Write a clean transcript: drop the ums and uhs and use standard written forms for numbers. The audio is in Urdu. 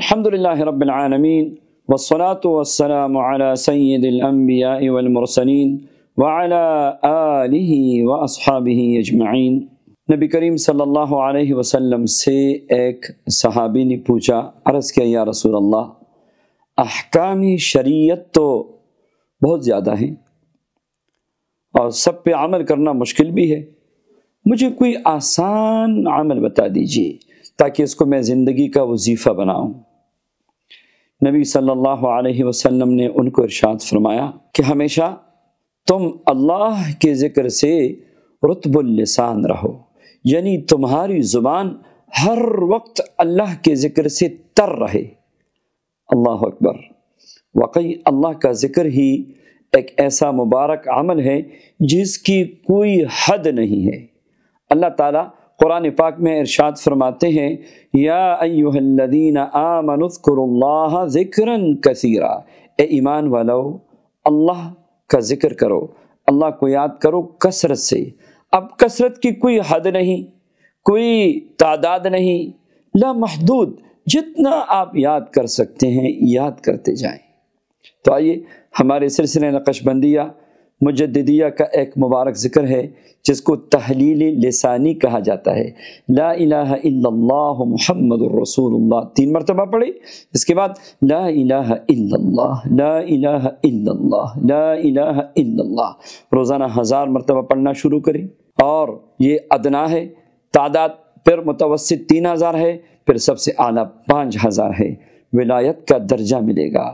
الحمدللہ رب العالمین والصلاة والسلام علی سید الانبیاء والمرسلین وعلی آلہ واصحابہ اجمعین۔ نبی کریم صلی اللہ علیہ وسلم سے ایک صحابی نے پوچھا، عرض کیا یا رسول اللہ، احکام شریعت تو بہت زیادہ ہیں اور سب پہ عمل کرنا مشکل بھی ہے، مجھے کوئی آسان عمل بتا دیجیے تاکہ اس کو میں زندگی کا وظیفہ بناؤں۔ نبی صلی اللہ علیہ وسلم نے ان کو ارشاد فرمایا کہ ہمیشہ تم اللہ کے ذکر سے رطب اللسان رہو، یعنی تمہاری زبان ہر وقت اللہ کے ذکر سے تر رہے۔ اللہ اکبر! واقعی اللہ کا ذکر ہی ایک ایسا مبارک عمل ہے جس کی کوئی حد نہیں ہے۔ اللہ تعالیٰ قرآن پاک میں ارشاد فرماتے ہیں، یا ایھا الذین آمنوا اذکروا اللہ ذکرا کثیرا، اے ایمان والو اللہ کا ذکر کرو، اللہ کو یاد کرو کثرت سے۔ اب کثرت کی کوئی حد نہیں، کوئی تعداد نہیں، لا محدود، جتنا آپ یاد کر سکتے ہیں یاد کرتے جائیں۔ تو آئیے ہمارے سلسلے نقش بندیہ مجددیہ کا ایک مبارک ذکر ہے جس کو تحلیل لسانی کہا جاتا ہے۔ لا الہ الا اللہ محمد الرسول اللہ 3 مرتبہ پڑھیں، اس کے بعد لا الہ الا اللہ، لا الہ الا اللہ، لا الہ الا اللہ، روزانہ 1000 مرتبہ پڑھنا شروع کریں۔ اور یہ ادنا ہے تعداد، پھر متوسط 3000 ہے، پھر سب سے اعلیٰ 5000 ہے، ولایت کا درجہ ملے گا۔